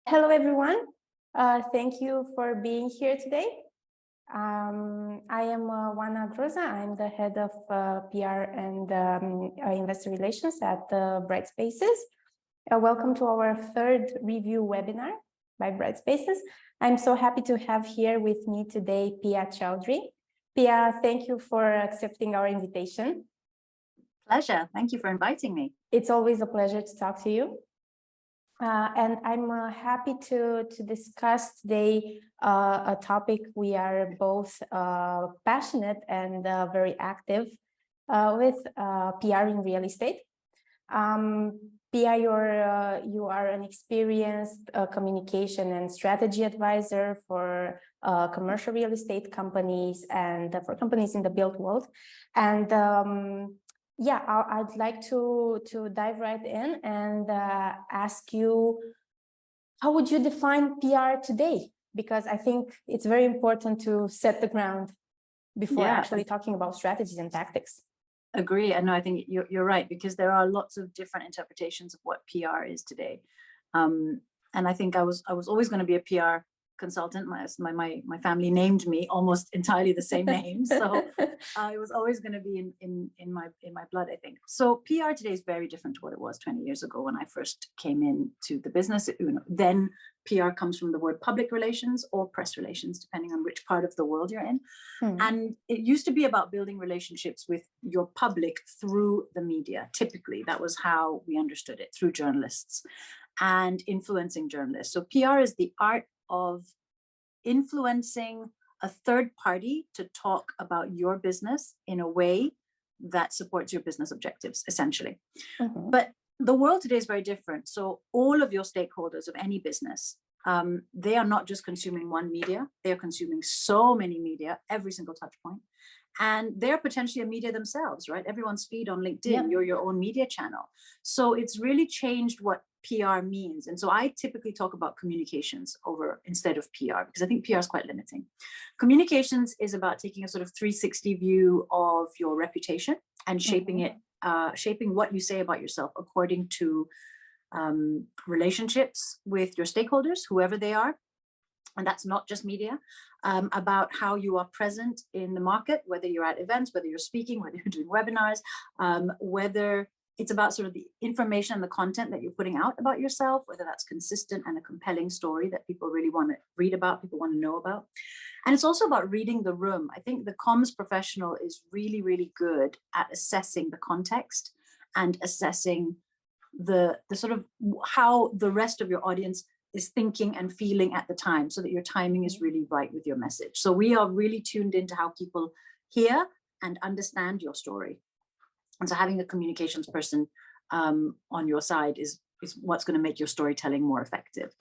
Hello, everyone. Thank you for being here today. I am Oana Groza. I'm the head of PR and investor relations at Bright Spaces. Welcome to our third review webinar by Bright Spaces. I'm so happy to have here with me today Pia Choudhury. Pia, thank you for accepting our invitation. Pleasure. Thank you for inviting me. It's always a pleasure to talk to you. And I'm happy to discuss today a topic we are both passionate and very active with PR in real estate. Pia, you are an experienced communication and strategy advisor for commercial real estate companies and for companies in the built world. And yeah, I'd like to dive right in and ask you, how would you define PR today? Because I think it's very important to set the ground before actually talking about strategies and tactics. Agree. And no, I think you're right, because there are lots of different interpretations of what PR is today. And I think I was always going to be a PR consultant. My family named me almost entirely the same name, so it was always going to be in my blood, I think. So PR today is very different to what it was 20 years ago when I first came into the business. Then PR comes from the word public relations or press relations, depending on which part of the world you're in. And it used to be about building relationships with your public through the media. Typically, that was how we understood it, through journalists and influencing journalists. So PR is the art of influencing a third party to talk about your business in a way that supports your business objectives, essentially. But the world today is very different. So all of your stakeholders of any business, they are not just consuming one media, they are consuming so many media, every single touch point. And they're potentially a media themselves, right? Everyone's feed on LinkedIn, you're your own media channel. So it's really changed what PR means. And so I typically talk about communications instead of PR, because I think PR is quite limiting. Communications is about taking a sort of 360 view of your reputation and shaping it, shaping what you say about yourself according to relationships with your stakeholders, whoever they are. And that's not just media, about how you are present in the market, whether you're at events, whether you're speaking, whether you're doing webinars, whether it's about sort of the information and the content that you're putting out about yourself, whether that's consistent and a compelling story that people really want to read about, people want to know about. And it's also about reading the room. I think the comms professional is really, really good at assessing the context and assessing the sort of how the rest of your audience is thinking and feeling at the time, so that your timing is really right with your message. So we are really tuned into how people hear and understand your story. And so having a communications person on your side is what's going to make your storytelling more effective.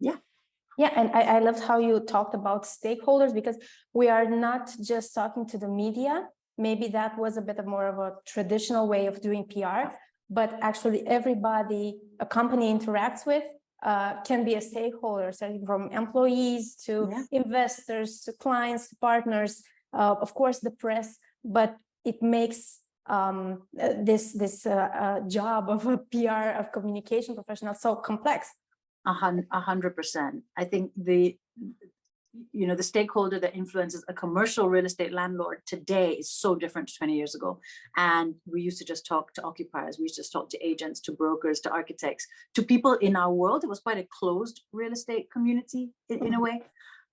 Yeah, and I loved how you talked about stakeholders, because we are not just talking to the media. Maybe that was a bit more of a traditional way of doing PR, but actually everybody a company interacts with can be a stakeholder, starting from employees to investors, to clients, to partners, of course, the press, but it makes this job of a PR, of communication professional, so complex. 100%. I think the stakeholder that influences a commercial real estate landlord today is so different to 20 years ago. And we used to just talk to occupiers, we used to just talk to agents, to brokers, to architects, to people in our world. It was quite a closed real estate community in a way.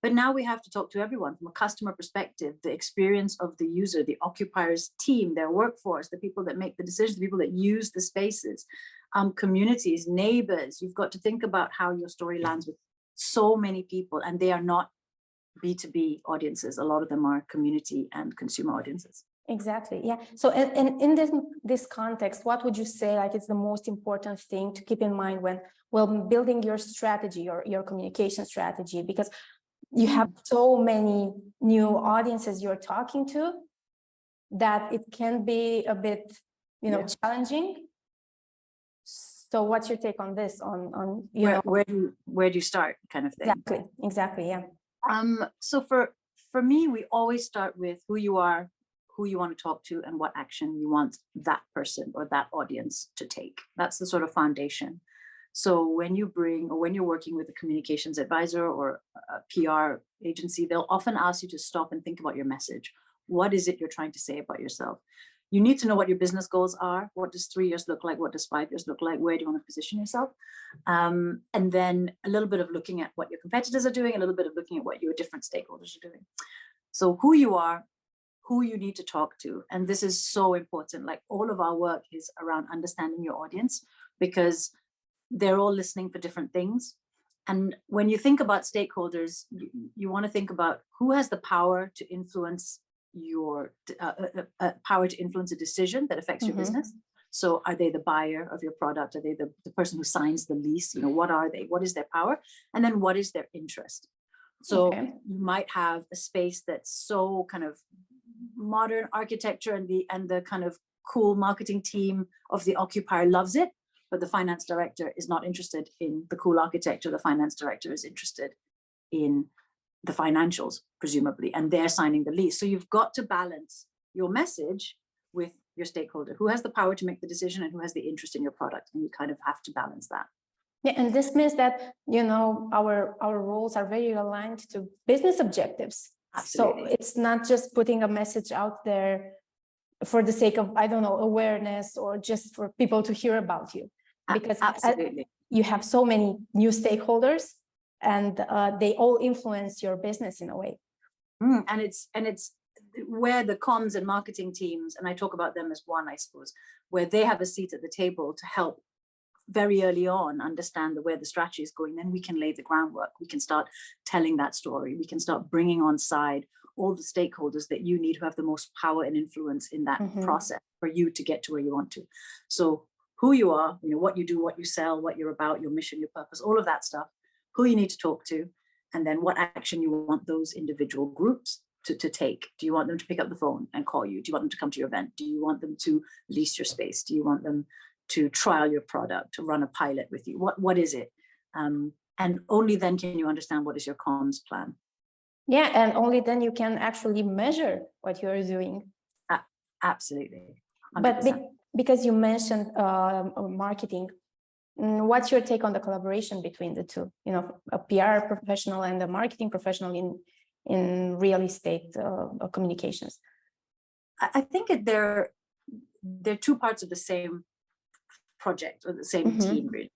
But now we have to talk to everyone from a customer perspective, the experience of the user, the occupier's team, their workforce, the people that make the decisions, the people that use the spaces, communities, neighbors. You've got to think about how your story lands with so many people, and they are not B2B audiences. A lot of them are community and consumer audiences. Exactly. Yeah. So and in this context, what would you say is the most important thing to keep in mind when building your strategy or your communication strategy? Because you have so many new audiences you're talking to that it can be a bit, challenging. So what's your take on this? Where do you start, kind of thing? Exactly. Yeah. So for me, we always start with who you are, who you want to talk to, and what action you want that person or that audience to take. That's the sort of foundation. So when you bring, or when you're working with a communications advisor or a PR agency, they'll often ask you to stop and think about your message. What is it you're trying to say about yourself? You need to know what your business goals are. What does 3 years look like? What does 5 years look like? Where do you want to position yourself? And then a little bit of looking at what your competitors are doing, a little bit of looking at what your different stakeholders are doing. So who you are, who you need to talk to. And this is so important. Like, all of our work is around understanding your audience, because they're all listening for different things. And when you think about stakeholders, you want to think about who has the power to influence your power to influence a decision that affects your business. So are they the buyer of your product? Are they the person who signs the lease? You know, what are they? What is their power? And then what is their interest? So you might have a space that's so kind of modern architecture, and the kind of cool marketing team of the occupier loves it, but the finance director is not interested in the cool architecture. The finance director is interested in the financials, presumably, and they're signing the lease. So you've got to balance your message with your stakeholder, who has the power to make the decision and who has the interest in your product. And you kind of have to balance that. Yeah, and this means that, you know, our roles are very aligned to business objectives. Absolutely. So it's not just putting a message out there for the sake of, I don't know, awareness, or just for people to hear about you. Because absolutely, you have so many new stakeholders, and they all influence your business in a way. And it's where the comms and marketing teams, and I talk about them as one, I suppose, where they have a seat at the table to help very early on understand where the strategy is going. Then we can lay the groundwork. We can start telling that story. We can start bringing on side all the stakeholders that you need, who have the most power and influence in that process for you to get to where you want to. So who you are, you know, what you do, what you sell, what you're about, your mission, your purpose, all of that stuff, who you need to talk to, and then what action you want those individual groups to take. Do you want them to pick up the phone and call you? Do you want them to come to your event? Do you want them to lease your space? Do you want them to trial your product, to run a pilot with you? What is it? And only then can you understand what is your comms plan. Yeah, and only then you can actually measure what you're doing. Absolutely. 100%. But because you mentioned marketing, what's your take on the collaboration between the two? You know, a PR professional and a marketing professional in real estate communications. I think they're two parts of the same project, or the same team, really.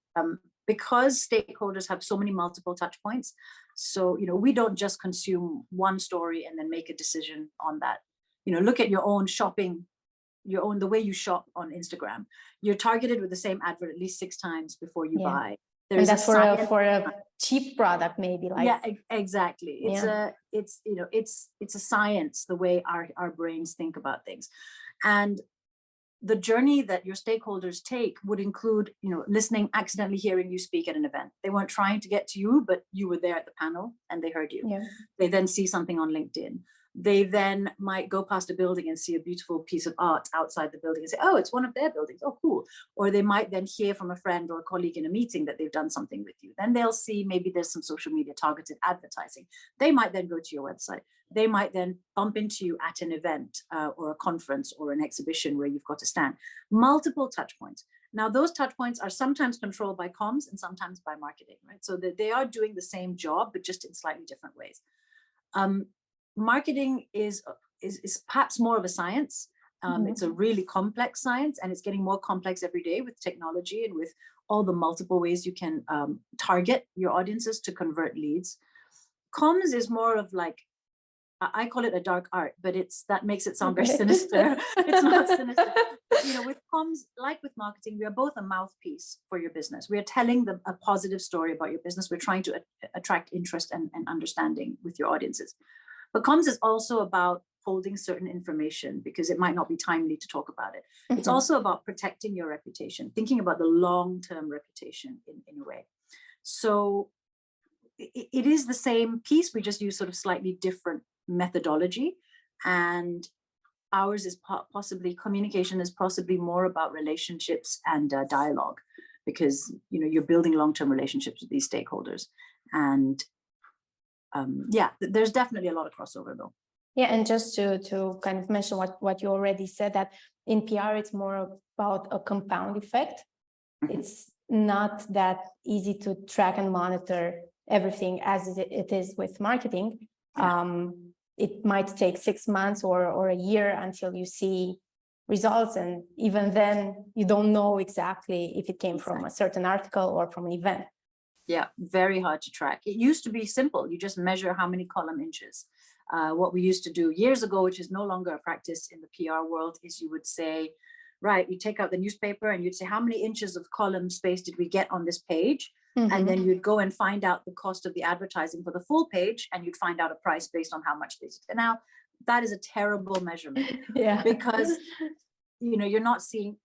Because stakeholders have so many multiple touch points. So, you know, we don't just consume one story and then make a decision on that. You know, look at your own shopping, the way you shop on Instagram. You're targeted with the same advert at least 6 times before you buy. And that's for a cheap product, maybe. Like, yeah, exactly. It's a science, the way our brains think about things. And the journey that your stakeholders take would include, you know, listening, accidentally hearing you speak at an event. They weren't trying to get to you, but you were there at the panel and they heard you. Yeah. They then see something on LinkedIn. They then might go past a building and see a beautiful piece of art outside the building and say, oh, it's one of their buildings. Oh, cool. Or they might then hear from a friend or a colleague in a meeting that they've done something with you. Then they'll see maybe there's some social media targeted advertising. They might then go to your website. They might then bump into you at an event or a conference or an exhibition where you've got to stand. Multiple touch points. Now, those touch points are sometimes controlled by comms and sometimes by marketing, right? So that they are doing the same job, but just in slightly different ways. Marketing is perhaps more of a science. It's a really complex science, and it's getting more complex every day with technology and with all the multiple ways you can target your audiences to convert leads. Comms is more of like, I call it a dark art, but that makes it sound very sinister. It's not sinister. You know, with comms, like with marketing, we are both a mouthpiece for your business. We are telling them a positive story about your business. We're trying to attract interest and understanding with your audiences. But comms is also about holding certain information because it might not be timely to talk about it. It's also about protecting your reputation, thinking about the long-term reputation in a way. So it is the same piece. We just use sort of slightly different methodology, and ours is communication is possibly more about relationships and dialogue, because, you know, you're building long-term relationships with these stakeholders. And there's definitely a lot of crossover though. Yeah, and just to kind of mention what you already said, that in PR it's more about a compound effect. It's not that easy to track and monitor everything as it is with marketing. It might take 6 months or a year until you see results, and even then you don't know exactly if it came from a certain article or from an event. Yeah, very hard to track. It used to be simple. You just measure how many column inches. What we used to do years ago, which is no longer a practice in the PR world, is you would say, right, you take out the newspaper and you'd say, how many inches of column space did we get on this page? And then you'd go and find out the cost of the advertising for the full page, and you'd find out a price based on how much space. And now that is a terrible measurement, because you're not seeing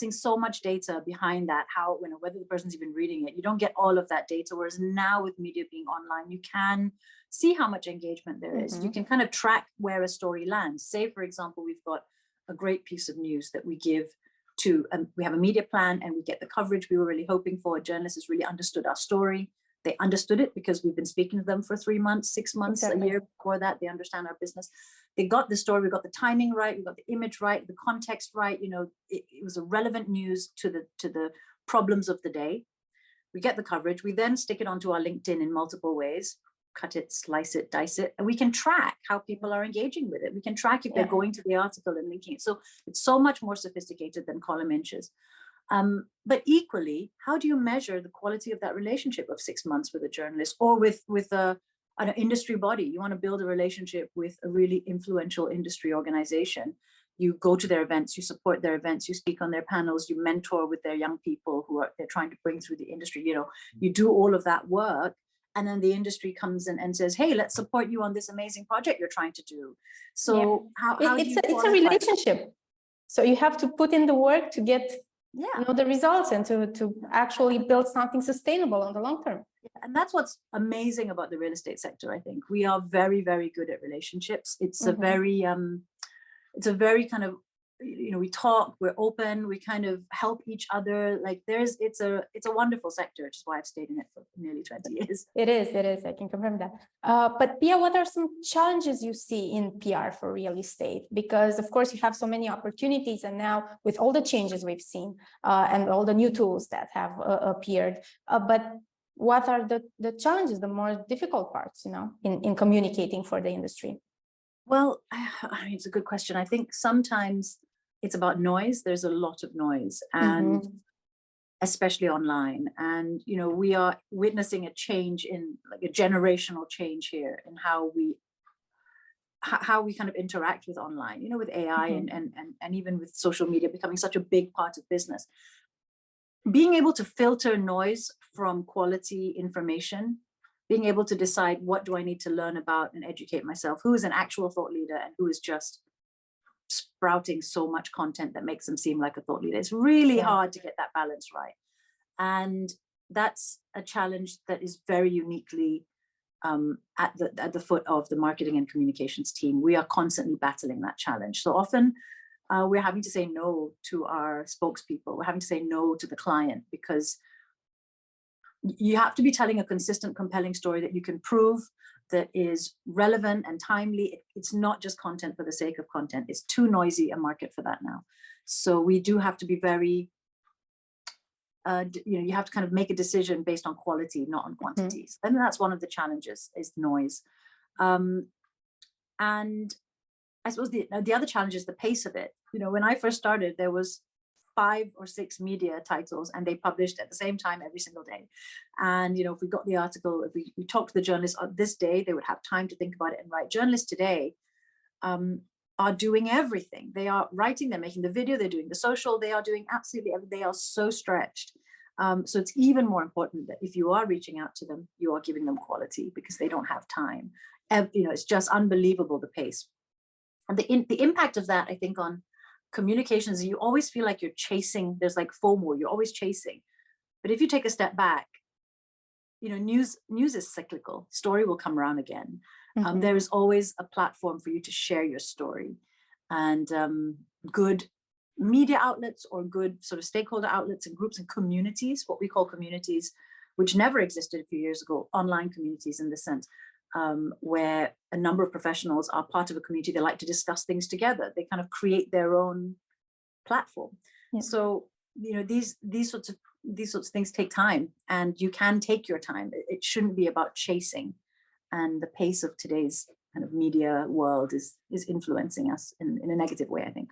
so much data behind that, how, whether the person's even reading it. You don't get all of that data. Whereas now with media being online, you can see how much engagement there is. You can kind of track where a story lands. Say, for example, we've got a great piece of news that we give to, we have a media plan and we get the coverage we were really hoping for. A journalist has really understood our story. They understood it because we've been speaking to them for 3 months, 6 months, a year before that. They understand our business. They got the story. We got the timing right. We got the image right, the context right. It was a relevant news to the problems of the day. We get the coverage. We then stick it onto our LinkedIn in multiple ways. Cut it, slice it, dice it, and we can track how people are engaging with it. We can track if they're going to the article and linking it. So it's so much more sophisticated than column inches. But equally, how do you measure the quality of that relationship of 6 months with a journalist or with an industry body? You want to build a relationship with a really influential industry organization. You go to their events, you support their events, you speak on their panels, you mentor with their young people who they're trying to bring through the industry. You do all of that work. And then the industry comes in and says, hey, let's support you on this amazing project you're trying to do. So how do you it's a relationship. So you have to put in the work to get the results and to actually build something sustainable on the long term. And that's what's amazing about the real estate sector. I think we are very, very good at relationships. It's a very kind of, we talk, we're open, we kind of help each other. Like it's a wonderful sector, which is why I've stayed in it for nearly 20 years. It is. I can confirm that. But Pia, what are some challenges you see in PR for real estate? Because of course you have so many opportunities, and now with all the changes we've seen and all the new tools that have appeared, but what are the challenges, the more difficult parts, in communicating for the industry? Well, it's a good question. I think sometimes it's about noise. There's a lot of noise, and especially online. And, we are witnessing a change in like a generational change here in how we kind of interact with online, with AI and even with social media becoming such a big part of business. Being able to filter noise from quality information, being able to decide what do I need to learn about and educate myself, who is an actual thought leader and who is just sprouting so much content that makes them seem like a thought leader. It's really hard to get that balance right. And that's a challenge that is very uniquely at the foot of the marketing and communications team. We are constantly battling that challenge. So often we're having to say no to our spokespeople. We're having to say no to the client, because you have to be telling a consistent, compelling story that you can prove that is relevant and timely. It's not just content for the sake of content. It's too noisy a market for that now. So we do have to be very, you have to kind of make a decision based on quality, not on quantities. And that's one of the challenges, is noise. And I suppose the other challenge is the pace of it. When I first started, there was 5 or 6 media titles, and they published at the same time every single day. And if we got the article, if we talked to the journalists on this day, they would have time to think about it and write. Journalists today are doing everything. They are writing, they're making the video, they're doing the social, they are doing absolutely everything. They are so stretched. So it's even more important that if you are reaching out to them, you are giving them quality, because they don't have time. It's just unbelievable, the pace. And the impact of that, I think, on communications, you always feel like you're chasing. There's like FOMO, you're always chasing. But if you take a step back, news is cyclical. Story will come around again. There is always a platform for you to share your story, and good media outlets or good sort of stakeholder outlets and groups and communities, what we call communities, which never existed a few years ago, online communities in this sense, where a number of professionals are part of a community. They like to discuss things together. They kind of create their own platform. So, these sorts of these sorts of things take time, and you can take your time. It shouldn't be about chasing. And the pace of today's kind of media world is influencing us in a negative way, I think.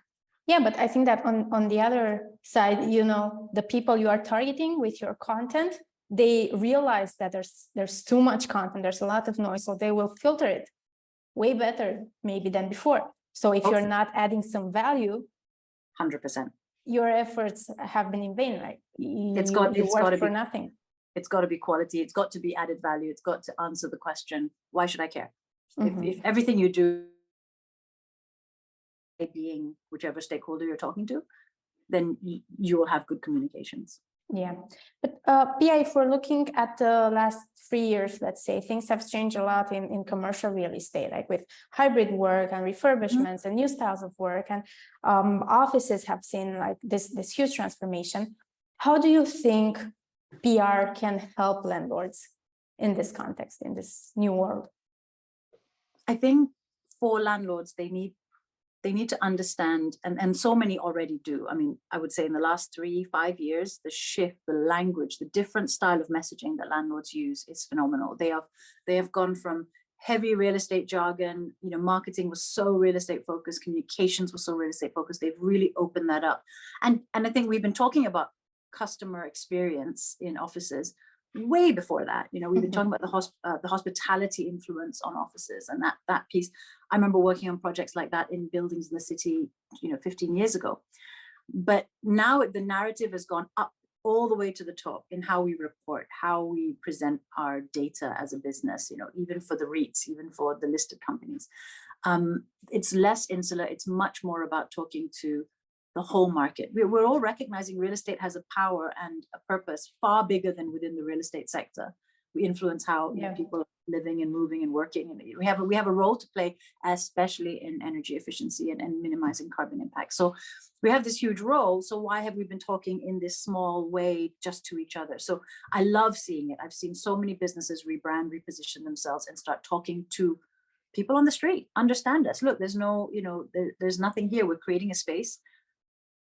Yeah, but I think that on the other side, you know, the people you are targeting with your content, they realize that there's too much content, there's a lot of noise, so they will filter it way better maybe than before. So if you're not adding some value, 100%, your efforts have been in vain, right? It's got to for be nothing. It's got to be quality. It's got to be added value. It's got to answer the question, why should I care? If everything you do being whichever stakeholder you're talking to, then you will have good communications. Yeah, but Pia, if we're looking at the last 3 years, let's say, things have changed a lot in commercial real estate, like with hybrid work and refurbishments and new styles of work, and offices have seen like this huge transformation. How do you think PR can help landlords in this context, in this new world? I think for landlords, they need to understand, and so many already do. I mean, I would say in the last 3-5 years, the shift, the language, the different style of messaging that landlords use is phenomenal. They have gone from heavy real estate jargon, you know, marketing was so real estate focused, communications was so real estate focused. They've really opened that up. And I think we've been talking about customer experience in offices way before that. You know, we've been talking about the hospitality influence on offices, and that piece. I remember working on projects like that in buildings in the city, you know, 15 years ago. But now the narrative has gone up all the way to the top in how we report, how we present our data as a business, you know, even for the REITs, even for the listed companies. It's less insular. It's much more about talking to the whole market. We're all recognizing real estate has a power and a purpose far bigger than within the real estate sector. We influence how you know, people are living and moving and working, and we have a role to play, especially in energy efficiency and minimizing carbon impact. So we have this huge role. So why have we been talking in this small way just to each other? So I love seeing it. I've seen so many businesses rebrand, reposition themselves, and start talking to people on the street. Understand us. Look, there's no, you know, there's nothing here. We're creating a space.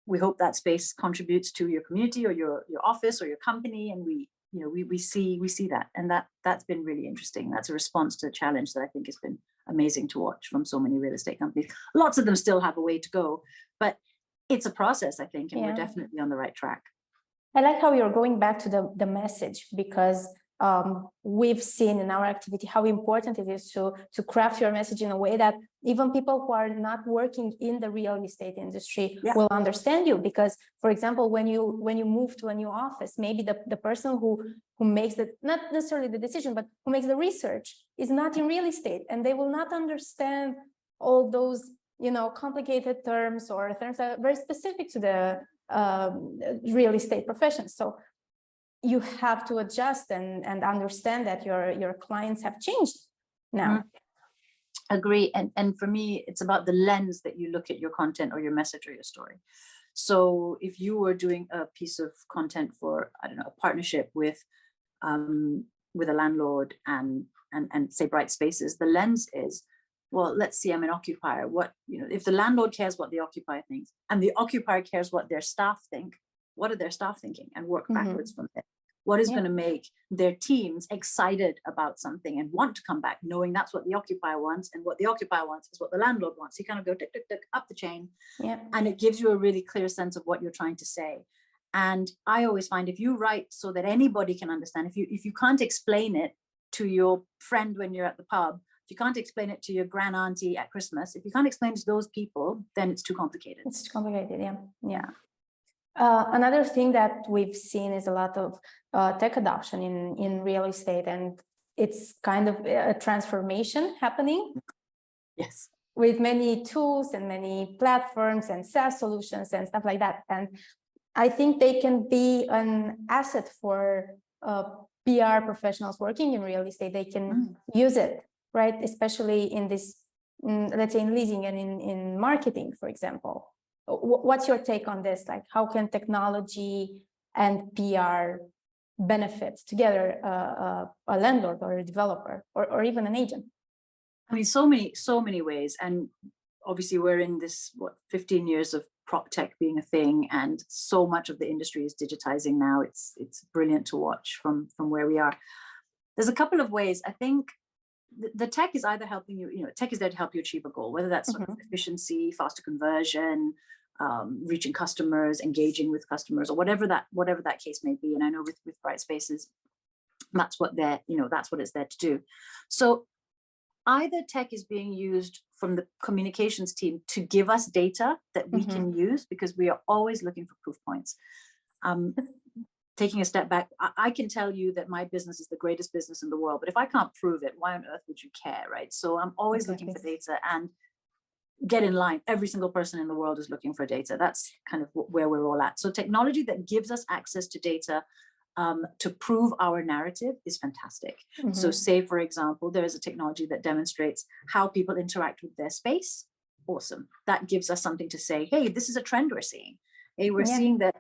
We hope that space contributes to your community or your office or your company, and we see that, and that's been really interesting. That's a response to the challenge that I think has been amazing to watch from so many real estate companies. Lots of them still have a way to go, but it's a process, I think, and we're definitely on the right track. I like how you're going back to the message, because we've seen in our activity how important it is to craft your message in a way that even people who are not working in the real estate industry will understand you. Because, for example, when you move to a new office, maybe the person who makes not necessarily the decision, but who makes the research is not in real estate, and they will not understand all those, you know, complicated terms or terms that are very specific to the real estate profession. So you have to adjust and understand that your clients have changed now. Agree. And for me, it's about the lens that you look at your content or your message or your story. So if you were doing a piece of content for, I don't know, a partnership with a landlord and say Bright Spaces, the lens is, well, let's see, I'm an occupier. What, you know, if the landlord cares what the occupier thinks and the occupier cares what their staff think, what are their staff thinking, and work backwards from it. What is going to make their teams excited about something and want to come back, knowing that's what the occupier wants, and what the occupier wants is what the landlord wants. You kind of go tick, tick, tick up the chain, and it gives you a really clear sense of what you're trying to say. And I always find if you write so that anybody can understand, if you can't explain it to your friend when you're at the pub, if you can't explain it to your grand auntie at Christmas, if you can't explain it to those people, then it's too complicated. It's too complicated, yeah. Another thing that we've seen is a lot of tech adoption in real estate, and it's kind of a transformation happening. Yes. With many tools and many platforms and SaaS solutions and stuff like that. And I think they can be an asset for PR professionals working in real estate. They can use it, right? Especially in this, let's say in leasing and in marketing, for example. What's your take on this? Like, how can technology and PR benefit together a landlord or a developer or even an agent? I mean, so many ways. And obviously we're in this, 15 years of prop tech being a thing, and so much of the industry is digitizing now. It's brilliant to watch from where we are. There's a couple of ways. I think the tech is either helping you, tech is there to help you achieve a goal, whether that's sort of efficiency, faster conversion, reaching customers, engaging with customers, or whatever that case may be. And I know with Bright Spaces, that's what that's what it's there to do. So either tech is being used from the communications team to give us data that we can use, because we are always looking for proof points. Taking a step back, I can tell you that my business is the greatest business in the world, but if I can't prove it, why on earth would you care, right? So I'm always looking for data, and get in line. Every single person in the world is looking for data. That's kind of where we're all at. So technology that gives us access to data to prove our narrative is fantastic. So say, for example, there is a technology that demonstrates how people interact with their space. Awesome. That gives us something to say, hey, this is a trend we're seeing. Hey, we're seeing that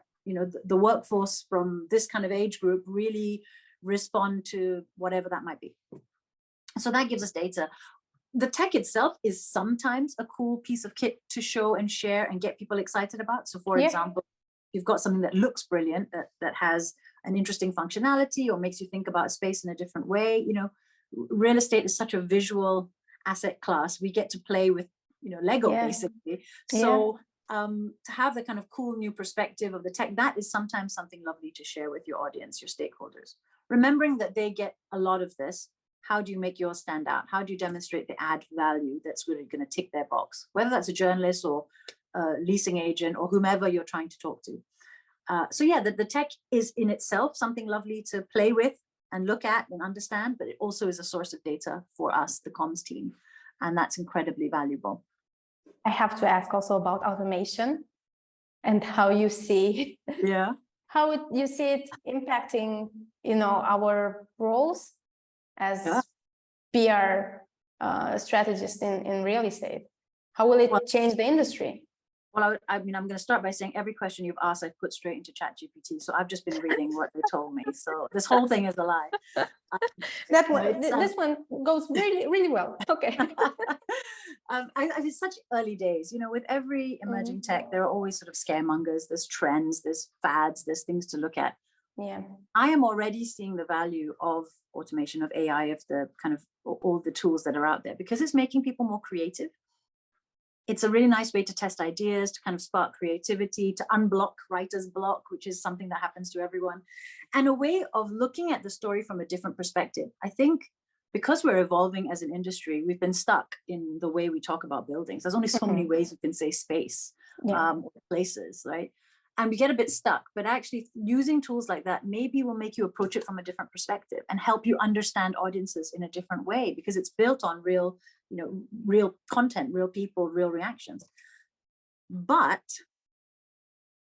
the workforce from this kind of age group really respond to whatever that might be. So that gives us data. The tech itself is sometimes a cool piece of kit to show and share and get people excited about. So for example, you've got something that looks brilliant, that has an interesting functionality or makes you think about space in a different way. Real estate is such a visual asset class. We get to play with, Lego basically. So to have the kind of cool new perspective of the tech, that is sometimes something lovely to share with your audience, your stakeholders. Remembering that they get a lot of this, how do you make yours stand out? How do you demonstrate the add value that's really going to tick their box? Whether that's a journalist or a leasing agent or whomever you're trying to talk to. So yeah, the tech is in itself something lovely to play with and look at and understand, but it also is a source of data for us, the comms team, and that's incredibly valuable. I have to ask also about automation and how you see you see it impacting, our roles as PR strategists in real estate. How will it change the industry? Well, I'm going to start by saying every question you've asked, I've put straight into ChatGPT. So I've just been reading what they told me. So this whole thing is a lie. This one goes really, really well. Okay. It's such early days, with every emerging tech, there are always sort of scaremongers, there's trends, there's fads, there's things to look at. Yeah. I am already seeing the value of automation, of AI, of the kind of all the tools that are out there, because it's making people more creative. It's a really nice way to test ideas, to kind of spark creativity, to unblock writer's block, which is something that happens to everyone, and a way of looking at the story from a different perspective. I think because we're evolving as an industry, we've been stuck in the way we talk about buildings. There's only so many ways you can say space, or places, right? And we get a bit stuck, but actually using tools like that maybe will make you approach it from a different perspective and help you understand audiences in a different way, because it's built on real content, real people, real reactions. But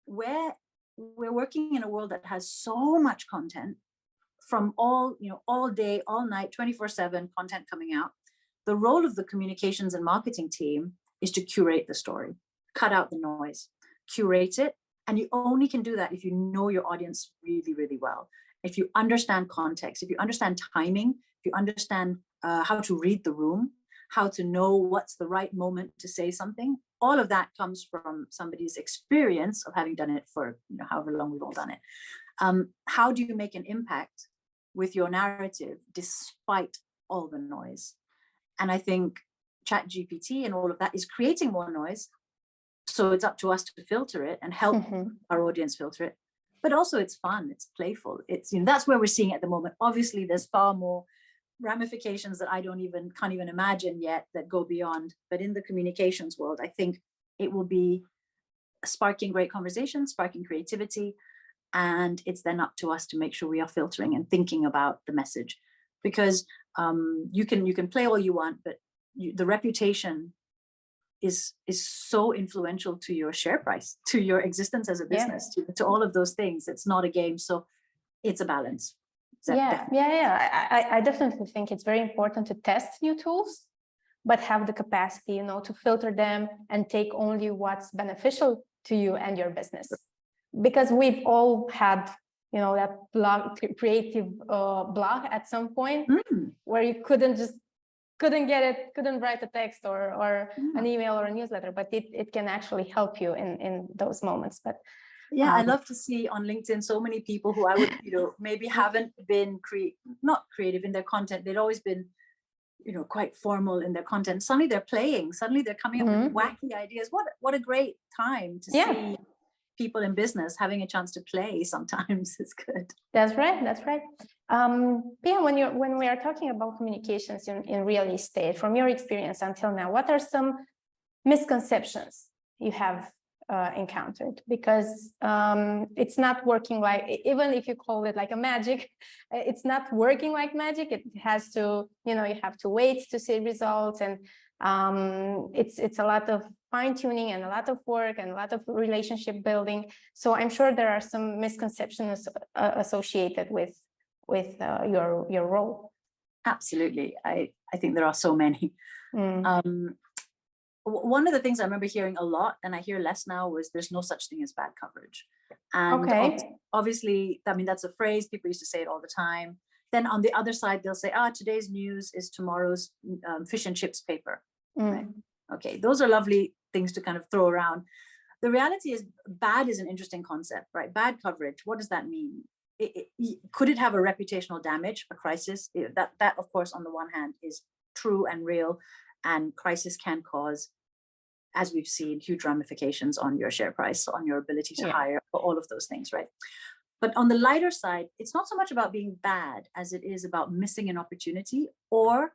where we're working in a world that has so much content from all day, all night, 24/7 content coming out, the role of the communications and marketing team is to curate the story, cut out the noise, curate it. And you only can do that if you know your audience really, really well. If you understand context, if you understand timing, if you understand how to read the room, how to know what's the right moment to say something, all of that comes from somebody's experience of having done it for however long we've all done it. How do you make an impact with your narrative despite all the noise? And I think ChatGPT and all of that is creating more noise. So it's up to us to filter it and help our audience filter it. But also it's fun, it's playful. It's that's where we're seeing at the moment. Obviously, there's far more ramifications that I can't even imagine yet that go beyond. But in the communications world, I think it will be sparking great conversations, sparking creativity. And it's then up to us to make sure we are filtering and thinking about the message. Because you can play all you want, but the reputation is so influential to your share price, to your existence as a business, to all of those things. It's not a game, so it's a balance. I definitely think it's very important to test new tools, but have the capacity, to filter them and take only what's beneficial to you and your business. Because we've all had, that creative block at some point where you couldn't just couldn't get it, couldn't write a text or an email or a newsletter, but it can actually help you in those moments. But yeah, I love to see on LinkedIn so many people who I would, maybe haven't been not creative in their content. They'd always been, quite formal in their content. Suddenly they're playing. Suddenly they're coming up with wacky ideas. What a great time to see people in business having a chance to play. Sometimes it's good. That's right. That's right. Pia, when we are talking about communications in real estate, from your experience until now, what are some misconceptions you have encountered? Because it's not working like, even if you call it like a magic, it's not working like magic. It has to, you have to wait to see results, and it's a lot of fine-tuning and a lot of work and a lot of relationship building. So I'm sure there are some misconceptions associated with your role. Absolutely. I think there are so many. One of the things I remember hearing a lot, and I hear less now, was there's no such thing as bad coverage. And obviously, I mean, that's a phrase, people used to say it all the time. Then on the other side, they'll say, today's news is tomorrow's fish and chips paper. Right? Okay, those are lovely things to kind of throw around. The reality is, bad is an interesting concept, right? Bad coverage, what does that mean? Could it have a reputational damage, a crisis? That, of course, on the one hand, is true and real, and crisis can cause, as we've seen, huge ramifications on your share price, on your ability to hire, all of those things, right? But on the lighter side, it's not so much about being bad as it is about missing an opportunity or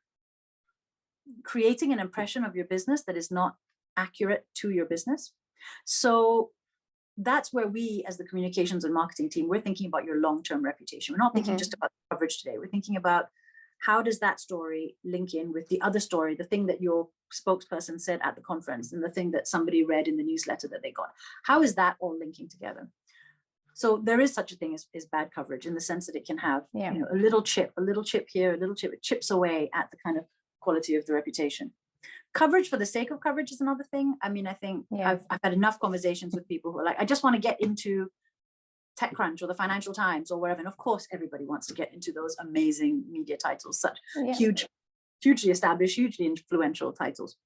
creating an impression of your business that is not accurate to your business. So that's where we, as the communications and marketing team, we're thinking about your long-term reputation. We're not thinking just about coverage today. We're thinking about, how does that story link in with the other story, the thing that your spokesperson said at the conference and the thing that somebody read in the newsletter that they got? How is that all linking together? So there is such a thing as bad coverage, in the sense that it can have a little chip here, a little chip, it chips away at the kind of quality of the reputation. Coverage for the sake of coverage is another thing. I mean, I think I've had enough conversations with people who are like, I just want to get into TechCrunch or the Financial Times or wherever. And of course, everybody wants to get into those amazing media titles, such hugely established, hugely influential titles.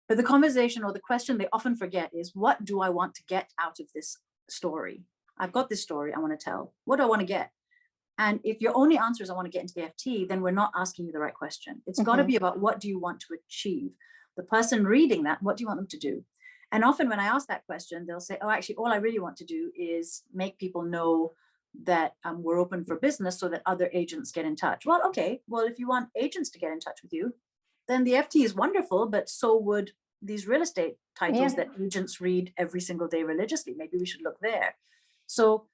But the conversation or the question they often forget is, what do I want to get out of this story? I've got this story I want to tell. What do I want to get? And if your only answer is I want to get into the FT, then we're not asking you the right question. It's got to be about, what do you want to achieve? The person reading that, what do you want them to do? And often when I ask that question, they'll say, actually, all I really want to do is make people know that we're open for business so that other agents get in touch. Well, okay. Well, if you want agents to get in touch with you, then the FT is wonderful, but so would these real estate titles that agents read every single day religiously. Maybe we should look there. So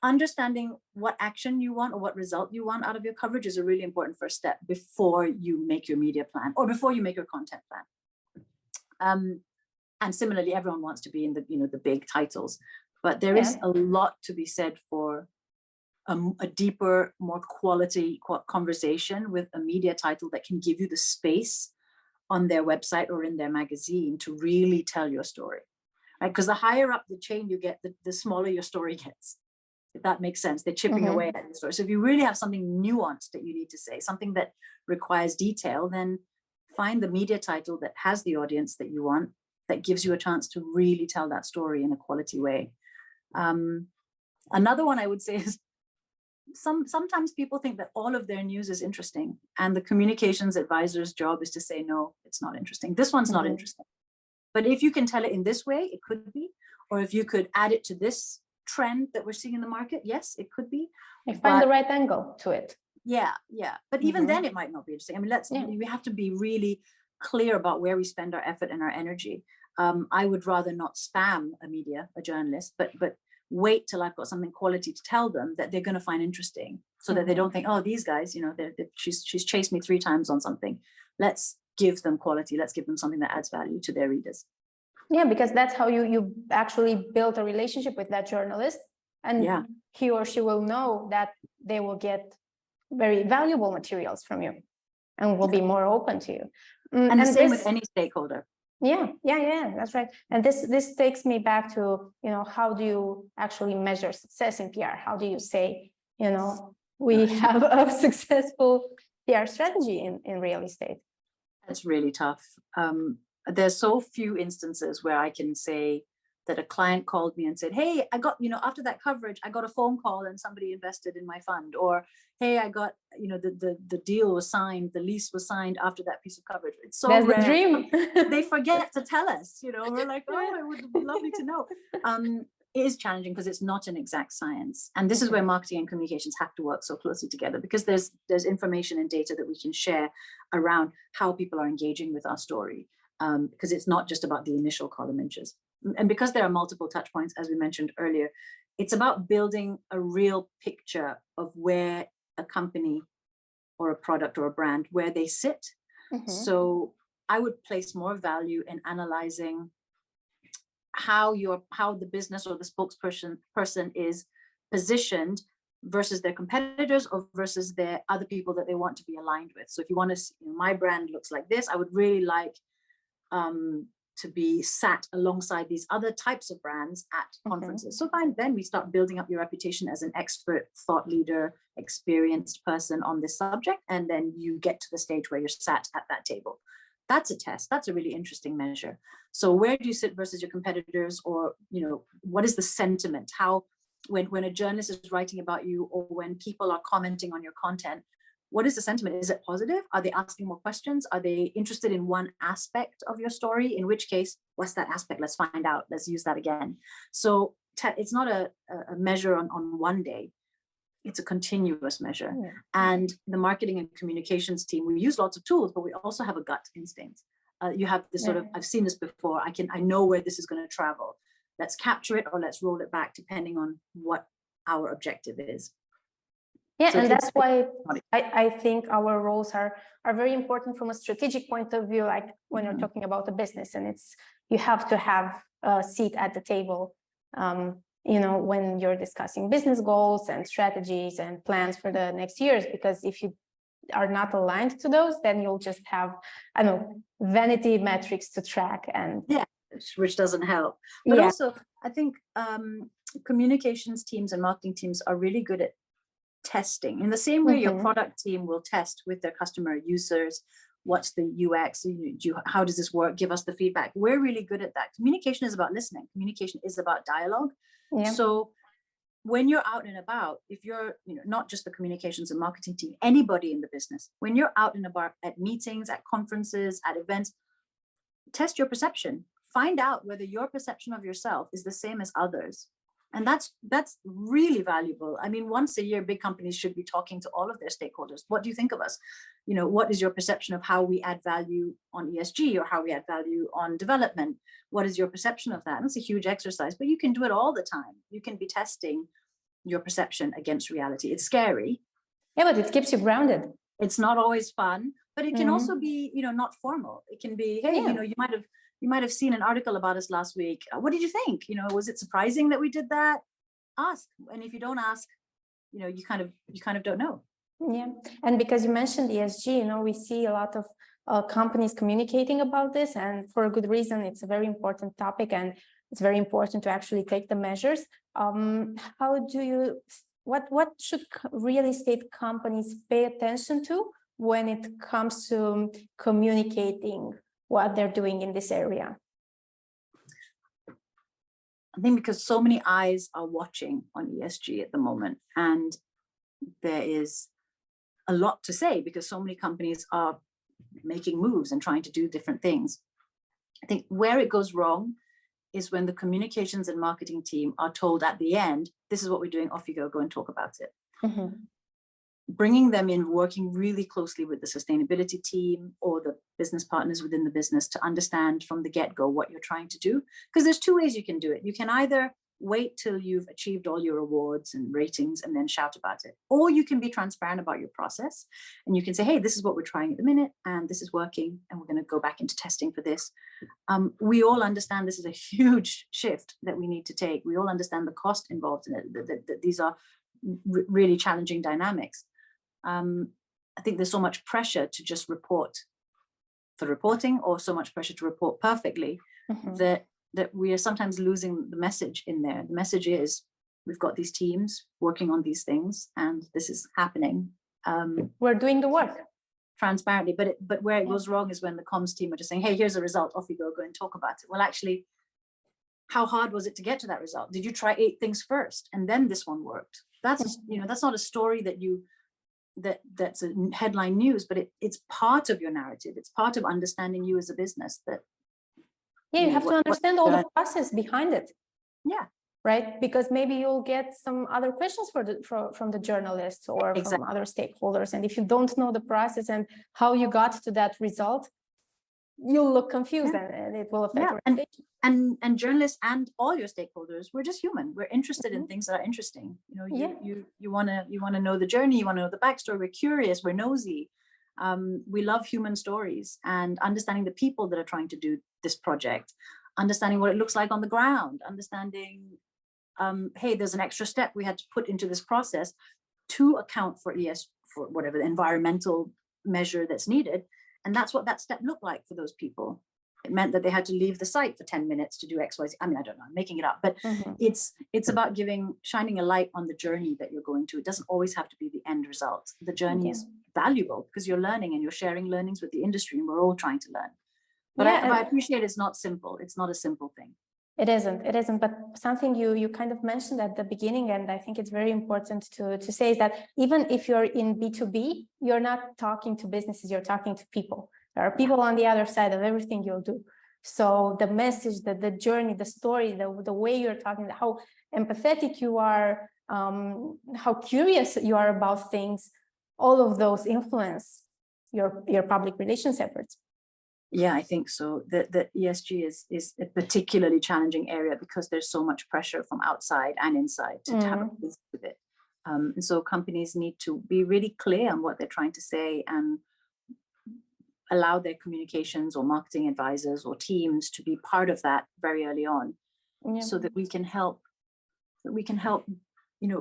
understanding what action you want or what result you want out of your coverage is a really important first step before you make your media plan or before you make your content plan. And similarly, everyone wants to be in the big titles, but there is a lot to be said for a deeper, more quality conversation with a media title that can give you the space on their website or in their magazine to really tell your story, right? Because the higher up the chain you get, the smaller your story gets, if that makes sense. They're chipping away at the story. So if you really have something nuanced that you need to say, something that requires detail, then find the media title that has the audience that you want, that gives you a chance to really tell that story in a quality way. Another one I would say is, sometimes people think that all of their news is interesting, and the communications advisor's job is to say, no, it's not interesting. This one's not interesting. But if you can tell it in this way, it could be. Or if you could add it to this trend that we're seeing in the market, yes, it could be. You find the right angle to it. Yeah. But even then it might not be interesting. I mean, we have to be really clear about where we spend our effort and our energy. I would rather not spam a journalist, but wait till I've got something quality to tell them that they're going to find interesting, so that they don't think, oh, these guys, she's chased me 3 times on something. Let's give them quality. Let's give them something that adds value to their readers. Yeah, because that's how you actually build a relationship with that journalist, and he or she will know that they will get very valuable materials from you and will be more open to you. And the same with any stakeholder. Yeah, that's right. And this takes me back to, how do you actually measure success in PR? How do you say, we have a successful PR strategy in real estate? It's really tough. There's so few instances where I can say that a client called me and said, hey, I got, after that coverage, I got a phone call and somebody invested in my fund. Or, hey, I got, the deal was signed, the lease was signed after that piece of coverage. It's so That's rare. the dream. They forget to tell us, we're like, oh, it would be lovely to know. It is challenging because it's not an exact science. And this is where marketing and communications have to work so closely together, because there's information and data that we can share around how people are engaging with our story. Because it's not just about the initial column inches. And because there are multiple touch points, as we mentioned earlier, it's about building a real picture of where a company or a product or a brand, where they sit. So I would place more value in analyzing how the business or the spokesperson is positioned versus their competitors or versus their other people that they want to be aligned with. So if you want to see, my brand looks like this, I would really like to be sat alongside these other types of brands at conferences. So then we start building up your reputation as an expert, thought leader, experienced person on this subject. And then you get to the stage where you're sat at that table. That's a test. That's a really interesting measure. So where do you sit versus your competitors? Or, what is the sentiment? How, when a journalist is writing about you, or when people are commenting on your content, what is the sentiment? Is it positive? Are they asking more questions? Are they interested in one aspect of your story? In which case, what's that aspect? Let's find out. Let's use that again. So it's not a measure on one day. It's a continuous measure. And the marketing and communications team, we use lots of tools, but we also have a gut instinct. You have this sort of, I've seen this before. I know where this is going to travel. Let's capture it or let's roll it back depending on what our objective is. Yeah, so and that's why I think our roles are very important from a strategic point of view, like when you're talking about a business, and you have to have a seat at the table, when you're discussing business goals and strategies and plans for the next years, because if you are not aligned to those, then you'll just have, vanity metrics to track, and which doesn't help. But also, I think communications teams and marketing teams are really good at testing in the same way your product team will test with their customer users. What's the UX? How does this work? Give us the feedback. We're really good at that. Communication is about listening. Communication is about dialogue. So when you're out and about, if you're not just the communications and marketing team, anybody in the business, when you're out and about at meetings, at conferences, at events, test your perception. Find out whether your perception of yourself is the same as others. And that's really valuable. I mean, once a year, big companies should be talking to all of their stakeholders. What do you think of us? What is your perception of how we add value on ESG or how we add value on development? What is your perception of that? And it's a huge exercise, but you can do it all the time. You can be testing your perception against reality. It's scary. Yeah, but it keeps you grounded. It's not always fun, but it can also be, not formal. It can be, hey, you might have seen an article about us last week. What did you think? Was it surprising that we did that? Ask. And if you don't ask, you kind of don't know. Yeah. And because you mentioned ESG, we see a lot of companies communicating about this, and for a good reason. It's a very important topic, and it's very important to actually take the measures. What should real estate companies pay attention to when it comes to communicating what they're doing in this area? I think because so many eyes are watching on ESG at the moment, and there is a lot to say because so many companies are making moves and trying to do different things. I think where it goes wrong is when the communications and marketing team are told at the end, this is what we're doing, off you go and talk about it. Bringing them in, working really closely with the sustainability team or the business partners within the business to understand from the get-go what you're trying to do. Because there's two ways you can do it. You can either wait till you've achieved all your awards and ratings and then shout about it, or you can be transparent about your process and you can say, hey, this is what we're trying at the minute and this is working and we're going to go back into testing for this. We all understand this is a huge shift that we need to take. We all understand the cost involved in it, that these are really challenging dynamics. I think there's so much pressure to just report for reporting, or so much pressure to report perfectly, that we are sometimes losing the message in there. The message is, we've got these teams working on these things and this is happening. We're doing the work. transparently. But where it goes wrong is when the comms team are just saying, hey, here's a result, off you go and talk about it. Well, actually, how hard was it to get to that result? Did you try 8 things first and then this one worked? That's, that's not a story that's a headline news, but it's part of your narrative. It's part of understanding you as a business. That you have to understand all the process behind it. Yeah. Right, because maybe you'll get some other questions from the journalists or from other stakeholders, and if you don't know the process and how you got to that result, you'll look confused, and it will affect your reputation. And journalists and all your stakeholders, we're just human. We're interested in things that are interesting. You want to know the journey, you want to know the backstory. We're curious, we're nosy. We love human stories, and understanding the people that are trying to do this project, understanding what it looks like on the ground, understanding hey, there's an extra step we had to put into this process to account for for whatever the environmental measure that's needed. And that's what that step looked like for those people. It meant that they had to leave the site for 10 minutes to do XYZ. I mean, I don't know, I'm making it up, but it's about shining a light on the journey that you're going to. It doesn't always have to be the end result. The journey is valuable because you're learning and you're sharing learnings with the industry, and we're all trying to learn. But I appreciate it's not simple. It's not a simple thing. It isn't, but something you kind of mentioned at the beginning, and I think it's very important to say, is that even if you're in B2B, you're not talking to businesses, you're talking to people. There are people on the other side of everything you'll do. So the message, the journey, the story, the way you're talking, how empathetic you are, how curious you are about things, all of those influence your public relations efforts. Yeah, I think so. The ESG is a particularly challenging area because there's so much pressure from outside and inside to have a piece with it. And so companies need to be really clear on what they're trying to say and allow their communications or marketing advisors or teams to be part of that very early on, so that we can help,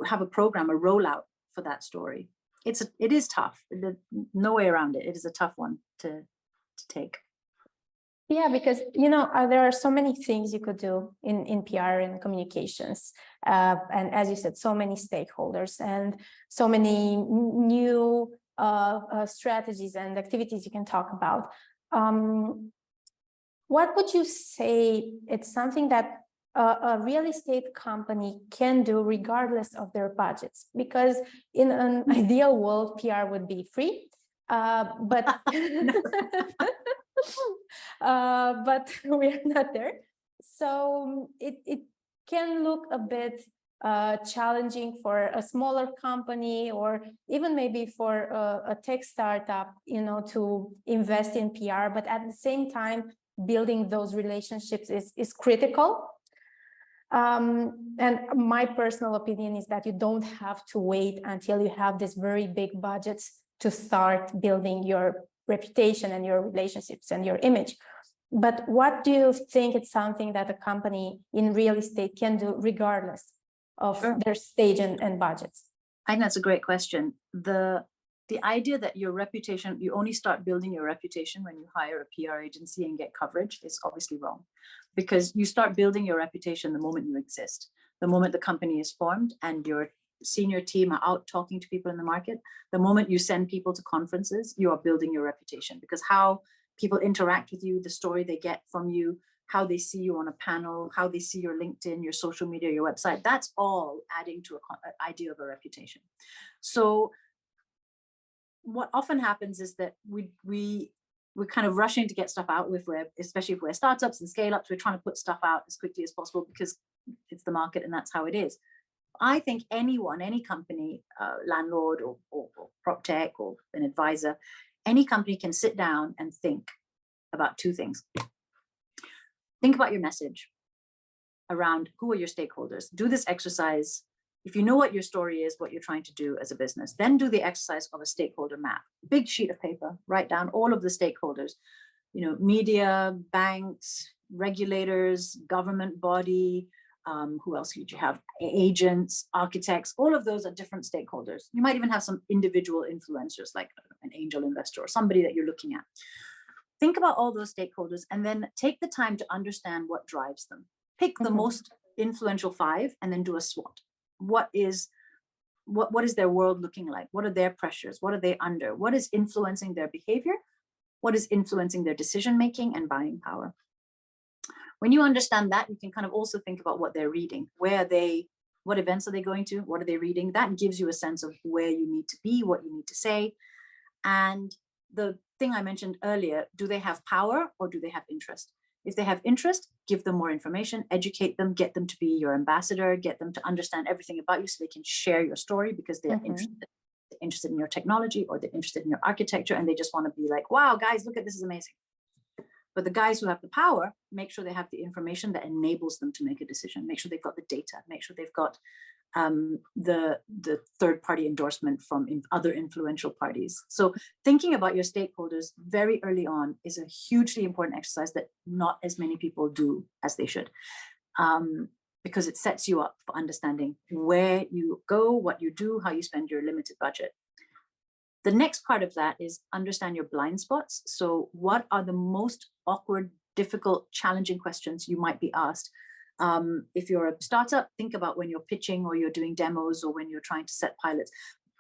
have a program, a rollout for that story. It is tough. No way around it. It is a tough one to take. Yeah, because, there are so many things you could do in PR and communications. And as you said, so many stakeholders and so many new strategies and activities you can talk about. What would you say it's something that a real estate company can do regardless of their budgets? Because in an ideal world, PR would be free, but but we're not there. So it can look a bit challenging for a smaller company, or even maybe for a tech startup, to invest in PR. But at the same time, building those relationships is critical. And my personal opinion is that you don't have to wait until you have these very big budgets to start building your reputation and your relationships and your image. But what do you think it's something that a company in real estate can do regardless of their stage and budgets? I think that's a great question. The idea that your reputation, you only start building your reputation when you hire a PR agency and get coverage is obviously wrong, because you start building your reputation the moment you exist, the moment the company is formed and your senior team are out talking to people in the market. The moment you send people to conferences, you are building your reputation, because how people interact with you, the story they get from you, how they see you on a panel, how they see your LinkedIn, your social media, your website, that's all adding to an idea of a reputation. So what often happens is that we're kind of rushing to get stuff out, especially if we're startups and scale-ups, we're trying to put stuff out as quickly as possible because it's the market and that's how it is. I think any company, landlord or prop tech or an advisor, any company can sit down and think about two things. Think about your message around who are your stakeholders. Do this exercise. If you know what your story is, what you're trying to do as a business, then do the exercise of a stakeholder map. Big sheet of paper, write down all of the stakeholders, media, banks, regulators, government body, who else would you have? Agents, architects, all of those are different stakeholders. You might even have some individual influencers, like an angel investor or somebody that you're looking at. Think about all those stakeholders and then take the time to understand what drives them. Pick the most influential 5 and then do a SWOT. What is what is their world looking like? What are their pressures? What are they under? What is influencing their behavior? What is influencing their decision-making and buying power? When you understand that, you can kind of also think about what they're reading. Where are they? What events are they going to? What are they reading? That gives you a sense of where you need to be, what you need to say. And the thing I mentioned earlier, do they have power or do they have interest? If they have interest, give them more information, educate them, get them to be your ambassador, get them to understand everything about you so they can share your story because they're interested in your technology or they're interested in your architecture and they just want to be like, wow, guys, look at this is amazing. But the guys who have the power, make sure they have the information that enables them to make a decision. Make sure they've got the data. Make sure they've got the third-party endorsement from other influential parties. So thinking about your stakeholders very early on is a hugely important exercise that not as many people do as they should, because it sets you up for understanding where you go, what you do, how you spend your limited budget. The next part of that is understand your blind spots. So what are the most awkward, difficult, challenging questions you might be asked? If you're a startup, think about when you're pitching or you're doing demos or when you're trying to set pilots.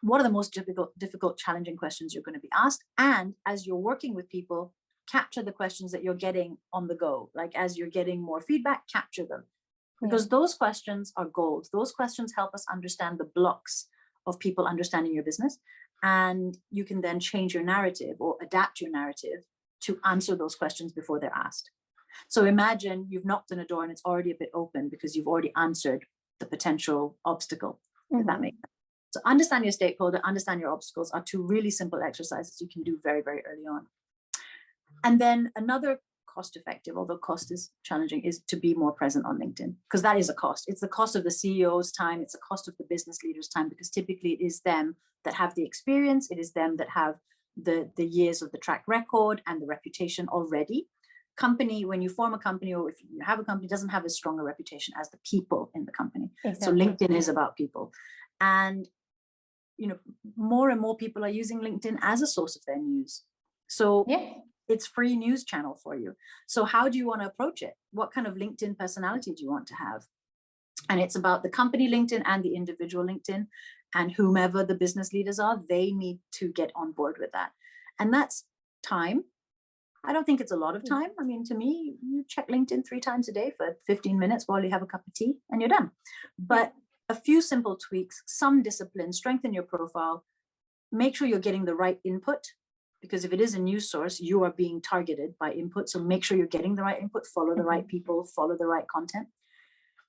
What are the most difficult, challenging questions you're going to be asked? And as you're working with people, capture the questions that you're getting on the go. Like as you're getting more feedback, capture them. Because those questions are gold. Those questions help us understand the blocks of people understanding your business. And you can then change your narrative or adapt your narrative to answer those questions before they're asked. So imagine you've knocked on a door and it's already a bit open because you've already answered the potential obstacle, if that makes sense. So understand your stakeholder, understand your obstacles are two really simple exercises you can do very, very early on. And then another cost-effective, although cost is challenging, is to be more present on LinkedIn, because that is a cost. It's the cost of the CEO's time. It's the cost of the business leader's time, because typically it is them that have the experience. It is them that have the years of the track record and the reputation already. Company, when you form a company or if you have a company, doesn't have as strong a reputation as the people in the company. Exactly. So LinkedIn is about people. And more and more people are using LinkedIn as a source of their news. So it's free news channel for you. So how do you want to approach it? What kind of LinkedIn personality do you want to have? And it's about the company LinkedIn and the individual LinkedIn, and whomever the business leaders are, they need to get on board with that. And that's time. I don't think it's a lot of time. I mean, to me, you check LinkedIn 3 times a day for 15 minutes while you have a cup of tea and you're done. But a few simple tweaks, some discipline, strengthen your profile, make sure you're getting the right input, because if it is a news source, you are being targeted by input. So make sure you're getting the right input, follow the right people, follow the right content,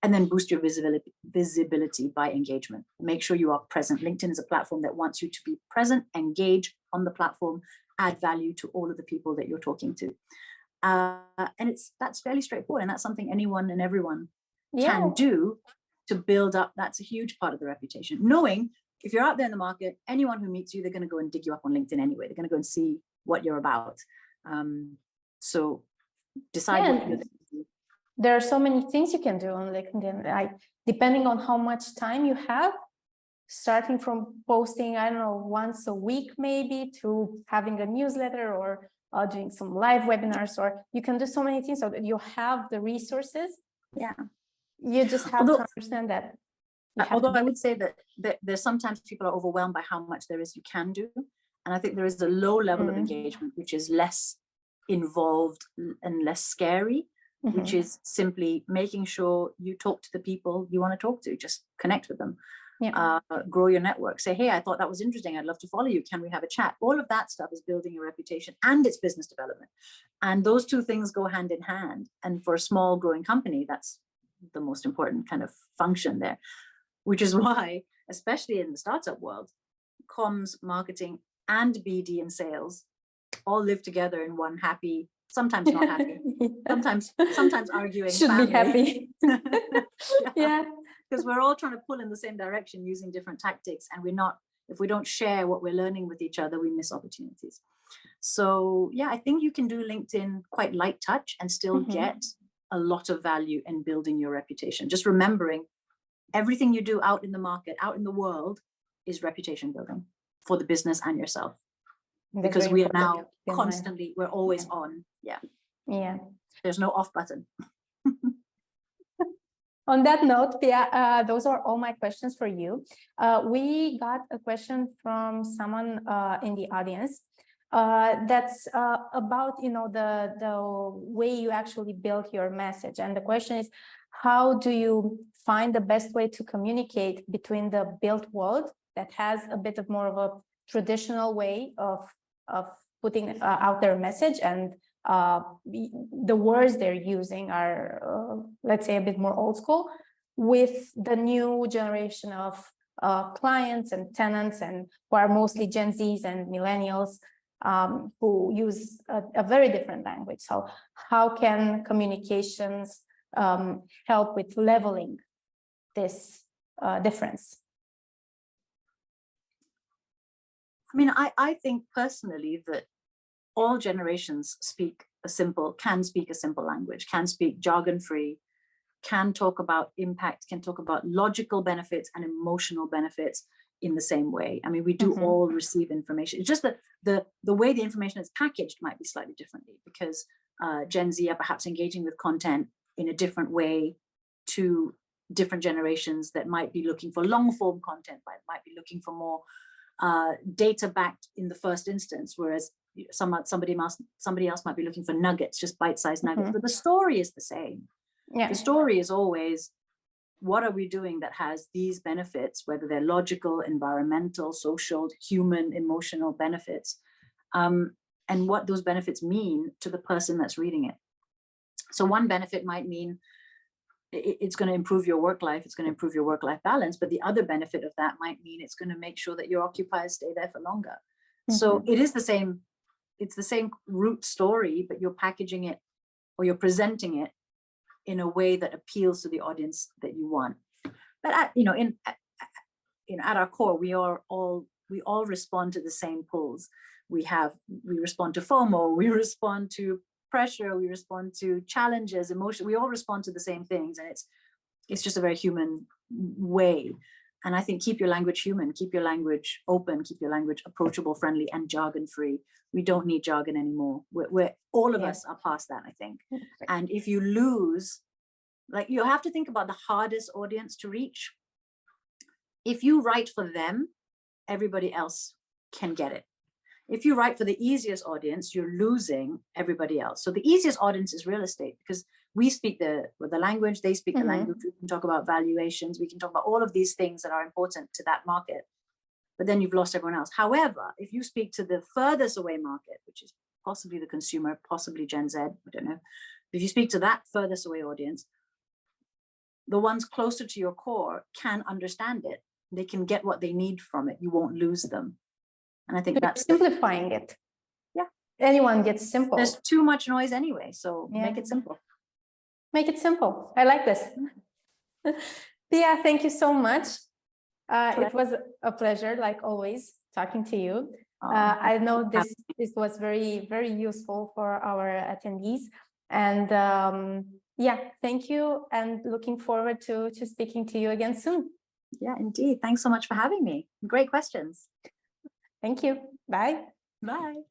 and then boost your visibility by engagement. Make sure you are present. LinkedIn is a platform that wants you to be present, engage on the platform, add value to all of the people that you're talking to. And that's fairly straightforward. And that's something anyone and everyone can do to build up. That's a huge part of the reputation. Knowing if you're out there in the market, anyone who meets you, they're going to go and dig you up on LinkedIn anyway. They're going to go and see what you're about. So decide what you're doing. There are so many things you can do on LinkedIn, like depending on how much time you have, starting from posting, I don't know, once a week maybe, to having a newsletter or doing some live webinars, or you can do so many things so that you have the resources. Yeah. You just have to understand that. Although I would say that there's sometimes people are overwhelmed by how much there is you can do. And I think there is a low level of engagement, which is less involved and less scary, which is simply making sure you talk to the people you want to talk to, just connect with them. Grow your network, say, hey, I thought that was interesting, I'd love to follow you, can we have a chat? All of that stuff is building your reputation and it's business development, and those two things go hand in hand. And for a small growing company, that's the most important kind of function there, which is why, especially in the startup world, comms, marketing, and BD and sales all live together in one happy, sometimes not happy, sometimes arguing should family. Be happy. Because we're all trying to pull in the same direction using different tactics, and if we don't share what we're learning with each other, we miss opportunities. So yeah, I think you can do LinkedIn quite light touch and still get a lot of value in building your reputation. Just remembering everything you do out in the market, out in the world, is reputation building for the business and yourself. Because we are now constantly, we're always on. Yeah. There's no off button. On that note, Pia, those are all my questions for you. We got a question from someone in the audience that's about, you know, the way you actually build your message. And the question is, how do you find the best way to communicate between the built world that has a bit of more of a traditional way of putting out their message, and the words they're using are, let's say, a bit more old school, with the new generation of clients and tenants, and who are mostly Gen Zs and millennials, who use a very different language. So how can communications help with leveling this difference? I mean, I think personally that all generations can speak a simple language, can speak jargon-free, can talk about impact, can talk about logical benefits and emotional benefits in the same way. I mean, we do all receive information. It's just that the way the information is packaged might be slightly differently, because Gen Z are perhaps engaging with content in a different way to different generations that might be looking for long form content, might be looking for more data backed in the first instance, whereas somebody else might be looking for nuggets, just bite-sized nuggets. But the story is the same. Yeah. The story is always, what are we doing that has these benefits, whether they're logical, environmental, social, human, emotional benefits, and what those benefits mean to the person that's reading it. So one benefit might mean it's going to improve your work life, it's going to improve your work-life balance, but the other benefit of that might mean it's going to make sure that your occupiers stay there for longer. So it is the same, it's the same root story, but you're packaging it, or you're presenting it in a way that appeals to the audience that you want. But at our core, we all respond to the same pulls. We respond to FOMO, we respond to pressure, we respond to challenges, emotion. We all respond to the same things, and it's just a very human way. And I think keep your language human, keep your language open, keep your language approachable, friendly, and jargon-free. We don't need jargon anymore. We're all of us are past that, I think. And if you lose, like, you have to think about the hardest audience to reach. If you write for them, everybody else can get it. If you write for the easiest audience, you're losing everybody else. So the easiest audience is real estate, because we speak the language, they speak the language. We can talk about valuations, we can talk about all of these things that are important to that market, but then you've lost everyone else. However, if you speak to the furthest away market, which is possibly the consumer, possibly Gen Z, I don't know. If you speak to that furthest away audience, the ones closer to your core can understand it. They can get what they need from it. You won't lose them. And I think that's simplifying it. Yeah. Anyone gets simple. There's too much noise anyway, so make it simple. Make it simple. I like this. Pia, thank you so much. It was a pleasure, like always, talking to you. I know this was very, very useful for our attendees. And yeah, thank you. And looking forward to speaking to you again soon. Yeah, indeed. Thanks so much for having me. Great questions. Thank you. Bye. Bye.